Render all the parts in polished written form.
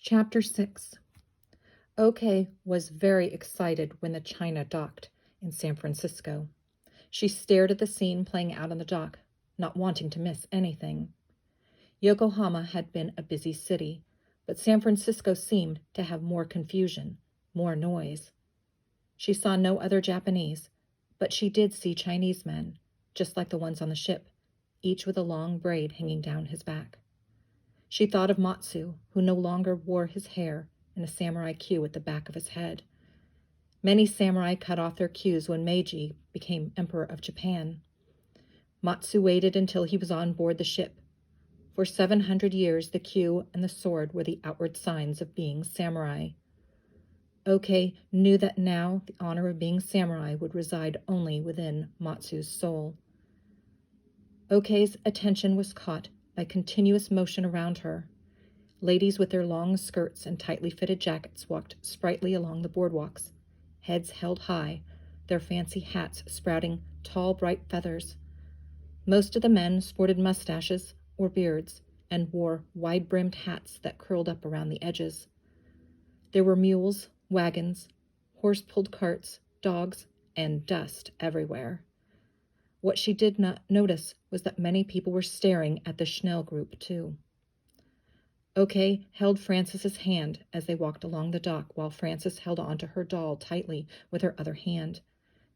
Chapter 6. Okie was very excited when the China docked in San Francisco. She stared at the scene playing out on the dock, not wanting to miss anything. Yokohama had been a busy city, but San Francisco seemed to have more confusion, more noise. She saw no other Japanese, but she did see Chinese men, just like the ones on the ship, each with a long braid hanging down his back. She thought of Matsu, who no longer wore his hair in a samurai queue at the back of his head. Many samurai cut off their queues when Meiji became Emperor of Japan. Matsu waited until he was on board the ship. For 700 years, the queue and the sword were the outward signs of being samurai. Okie knew that now the honor of being samurai would reside only within Matsu's soul. Okie's attention was caught by continuous motion around her. Ladies with their long skirts and tightly fitted jackets walked sprightly along the boardwalks, heads held high, their fancy hats sprouting tall, bright feathers. Most of the men sported mustaches or beards and wore wide-brimmed hats that curled up around the edges. There were mules, wagons, horse-pulled carts, dogs, and dust everywhere. What she did not notice was that many people were staring at the Schnell group, too. Okie held Frances's hand as they walked along the dock, while Frances held onto her doll tightly with her other hand.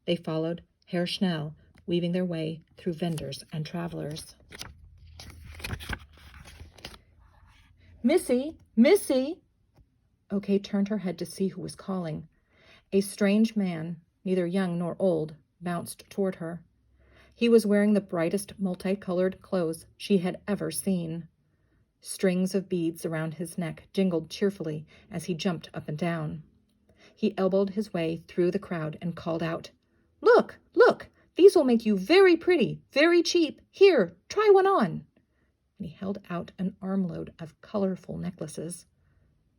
They followed Herr Schnell, weaving their way through vendors and travelers. "Missy! Missy!" Okie turned her head to see who was calling. A strange man, neither young nor old, bounced toward her. He was wearing the brightest multicolored clothes she had ever seen. Strings of beads around his neck jingled cheerfully as he jumped up and down. He elbowed his way through the crowd and called out, "Look, look! These will make you very pretty, very cheap. Here, try one on." And he held out an armload of colorful necklaces.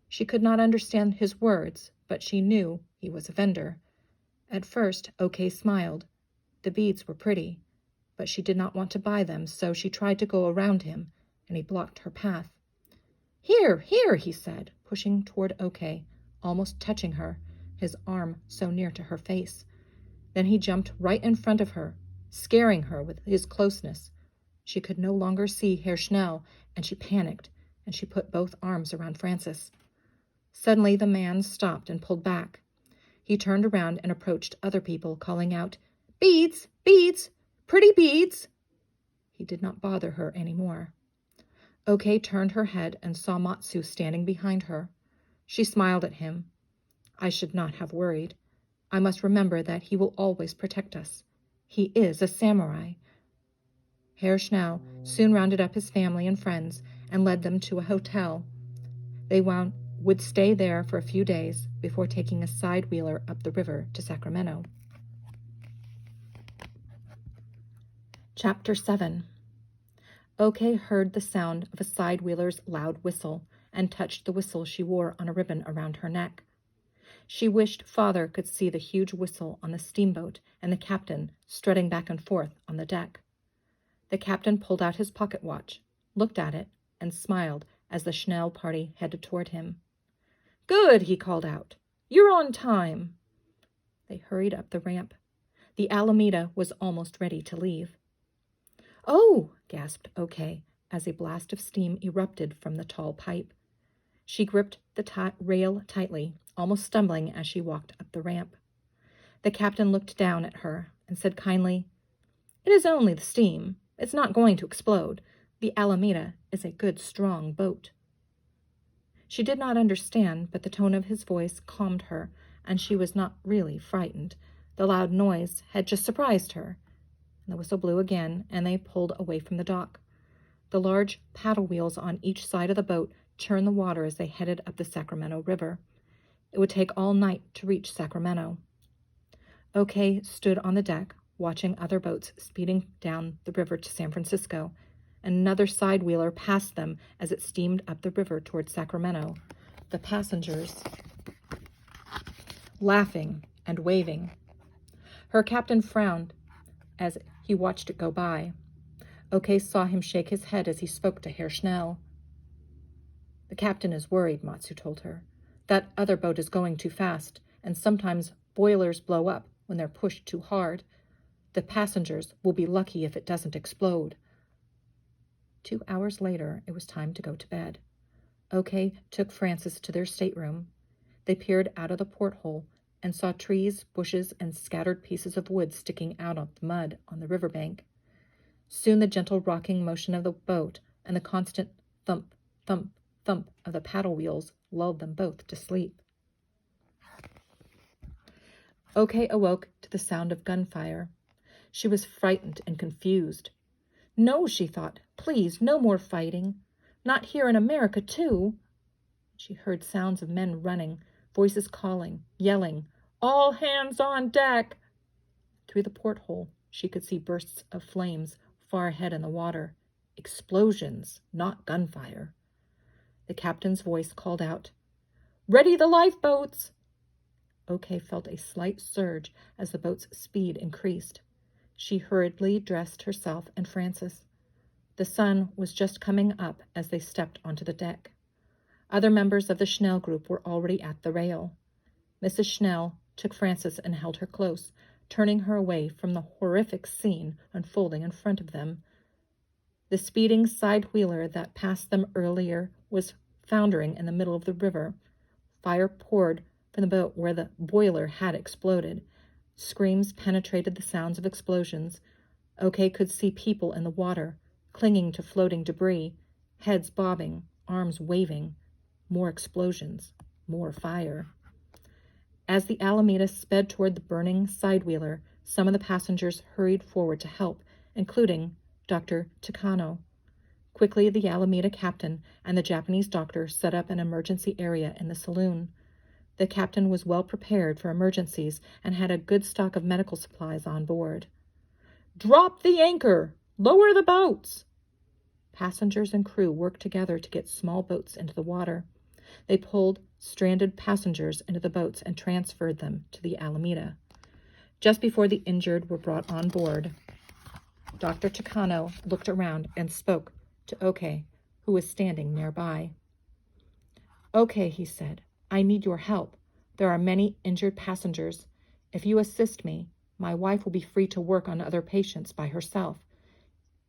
She could not understand his words, but she knew he was a vendor. At first, Okie smiled. The beads were pretty, but she did not want to buy them, so she tried to go around him, and he blocked her path. "Here, here," he said, pushing toward Okie, almost touching her, his arm so near to her face. Then he jumped right in front of her, scaring her with his closeness. She could no longer see Herr Schnell, and she panicked, and she put both arms around Frances. Suddenly the man stopped and pulled back. He turned around and approached other people, calling out, "Beads! Beads! Pretty beads!" He did not bother her any more. Okie turned her head and saw Matsu standing behind her. She smiled at him. "I should not have worried. I must remember that he will always protect us. He is a samurai." Herr Schnell soon rounded up his family and friends and led them to a hotel. They would stay there for a few days before taking a side-wheeler up the river to Sacramento. Chapter 7. Okie heard the sound of a side-wheeler's loud whistle and touched the whistle she wore on a ribbon around her neck. She wished Father could see the huge whistle on the steamboat and the captain strutting back and forth on the deck. The captain pulled out his pocket watch, looked at it, and smiled as the Schnell party headed toward him. "Good," he called out. "You're on time." They hurried up the ramp. The Alameda was almost ready to leave. "Oh!" gasped Okie as a blast of steam erupted from the tall pipe. She gripped the rail tightly, almost stumbling as she walked up the ramp. The captain looked down at her and said kindly, "It is only the steam. It's not going to explode. The Alameda is a good, strong boat." She did not understand, but the tone of his voice calmed her, and she was not really frightened. The loud noise had just surprised her. The whistle blew again, and they pulled away from the dock. The large paddle wheels on each side of the boat churned the water as they headed up the Sacramento River. It would take all night to reach Sacramento. Okie stood on the deck, watching other boats speeding down the river to San Francisco. Another side-wheeler passed them as it steamed up the river toward Sacramento, the passengers laughing and waving. Her captain frowned as he watched it go by. Okie saw him shake his head as he spoke to Herr Schnell. The captain is worried, Matsu told her. That other boat is going too fast, and sometimes boilers blow up when they're pushed too hard. The passengers will be lucky if it doesn't explode. 2 hours later, it was time to go to bed. Okie took Frances to their stateroom. They peered out of the porthole and saw trees, bushes, and scattered pieces of wood sticking out of the mud on the riverbank. Soon the gentle rocking motion of the boat and the constant thump, thump, thump of the paddle wheels lulled them both to sleep. Okie awoke to the sound of gunfire. She was frightened and confused. No, she thought, please, no more fighting. Not here in America, too. She heard sounds of men running, voices calling, yelling, "All hands on deck!" Through the porthole, she could see bursts of flames far ahead in the water. Explosions, not gunfire. The captain's voice called out, "Ready the lifeboats!" Okie felt a slight surge as the boat's speed increased. She hurriedly dressed herself and Frances. The sun was just coming up as they stepped onto the deck. Other members of the Schnell group were already at the rail. Mrs. Schnell took Frances and held her close, turning her away from the horrific scene unfolding in front of them. The speeding side-wheeler that passed them earlier was foundering in the middle of the river. Fire poured from the boat where the boiler had exploded. Screams penetrated the sounds of explosions. Okie could see people in the water, clinging to floating debris, heads bobbing, arms waving. More explosions, more fire. As the Alameda sped toward the burning side-wheeler, some of the passengers hurried forward to help, including Dr. Takano. Quickly, the Alameda captain and the Japanese doctor set up an emergency area in the saloon. The captain was well prepared for emergencies and had a good stock of medical supplies on board. "Drop the anchor! Lower the boats!" Passengers and crew worked together to get small boats into the water. They pulled stranded passengers into the boats and transferred them to the Alameda. Just before the injured were brought on board, Dr. Takano looked around and spoke to Okie, who was standing nearby. "Okie," he said, "I need your help. There are many injured passengers. If you assist me, my wife will be free to work on other patients by herself.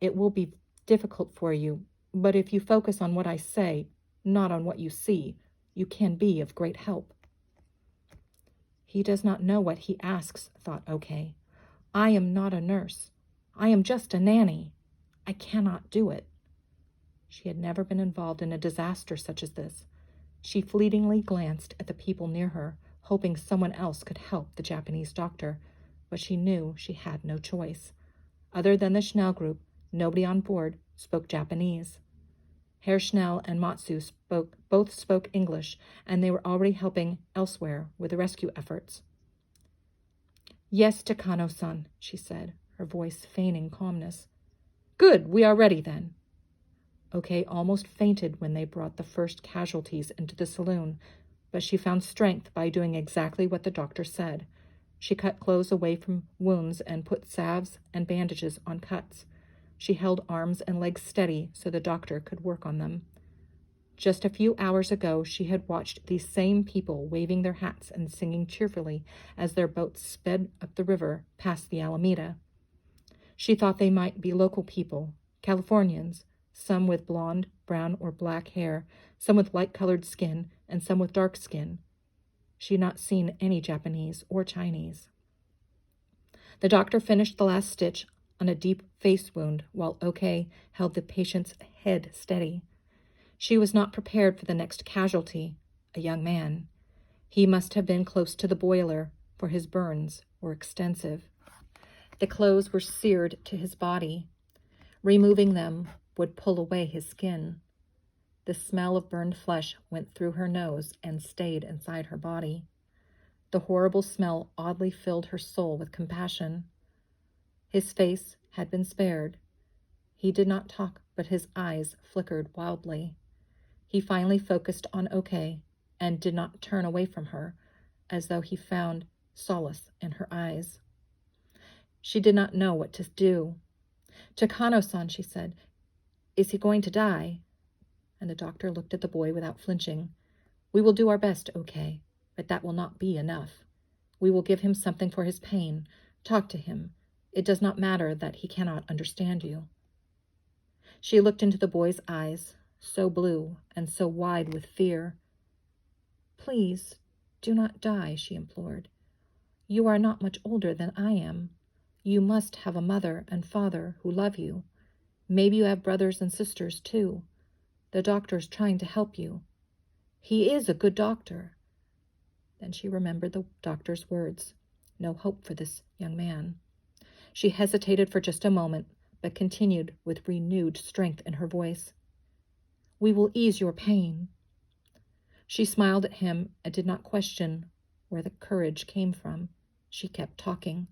It will be difficult for you, but if you focus on what I say, not on what you see, you can be of great help." He does not know what he asks, thought Okie. I am not a nurse. I am just a nanny. I cannot do it. She had never been involved in a disaster such as this. She fleetingly glanced at the people near her, hoping someone else could help the Japanese doctor, but she knew she had no choice. Other than the Schnell group, nobody on board spoke Japanese. Herr Schnell and Matsu both spoke English, and they were already helping elsewhere with the rescue efforts. "Yes, Takano-san," she said, her voice feigning calmness. "Good, we are ready then." Okie almost fainted when they brought the first casualties into the saloon, but she found strength by doing exactly what the doctor said. She cut clothes away from wounds and put salves and bandages on cuts. She held arms and legs steady so the doctor could work on them. Just a few hours ago, she had watched these same people waving their hats and singing cheerfully as their boats sped up the river past the Alameda. She thought they might be local people, Californians, some with blonde, brown, or black hair, some with light-colored skin, and some with dark skin. She had not seen any Japanese or Chinese. The doctor finished the last stitch on a deep face wound while Okie held the patient's head steady. She was not prepared for the next casualty, a young man. He must have been close to the boiler, for his burns were extensive. The clothes were seared to his body. Removing them would pull away his skin. The smell of burned flesh went through her nose and stayed inside her body. The horrible smell oddly filled her soul with compassion. His face had been spared. He did not talk, but his eyes flickered wildly. He finally focused on Okie and did not turn away from her, as though he found solace in her eyes. She did not know what to do. "Takano-san," she said, "is he going to die?" and the doctor looked at the boy without flinching. "We will do our best, okay, but that will not be enough. We will give him something for his pain. Talk to him. It does not matter that he cannot understand you." She looked into the boy's eyes, so blue and so wide with fear. "Please, do not die," she implored. "You are not much older than I am. You must have a mother and father who love you. Maybe you have brothers and sisters, too. The doctor's trying to help you. He is a good doctor." Then she remembered the doctor's words. No hope for this young man. She hesitated for just a moment, but continued with renewed strength in her voice. "We will ease your pain." She smiled at him and did not question where the courage came from. She kept talking.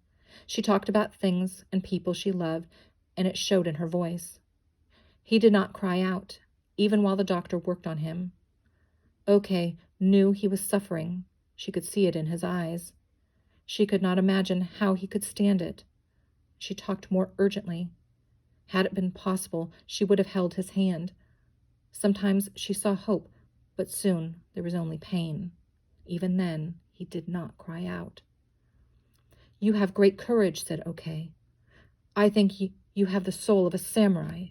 She talked about things and people she loved, and it showed in her voice. He did not cry out, even while the doctor worked on him. Okie knew he was suffering. She could see it in his eyes. She could not imagine how he could stand it. She talked more urgently. Had it been possible, she would have held his hand. Sometimes she saw hope, but soon there was only pain. Even then, he did not cry out. "You have great courage," said Okie. "I think you have the soul of a samurai."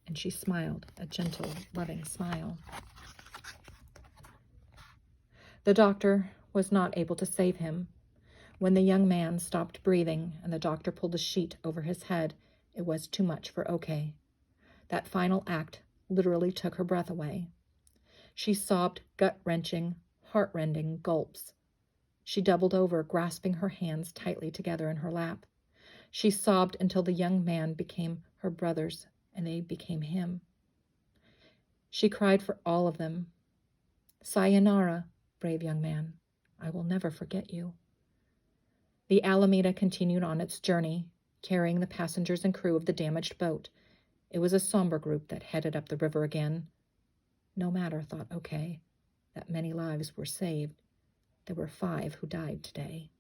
And she smiled, a gentle, loving smile. The doctor was not able to save him. When the young man stopped breathing and the doctor pulled a sheet over his head, it was too much for Okie. That final act literally took her breath away. She sobbed gut-wrenching, heart-rending gulps. She doubled over, grasping her hands tightly together in her lap. She sobbed until the young man became her brothers and they became him. She cried for all of them. "Sayonara, brave young man. I will never forget you." The Alameda continued on its journey, carrying the passengers and crew of the damaged boat. It was a somber group that headed up the river again. No matter, thought Okie, that many lives were saved. There were 5 who died today.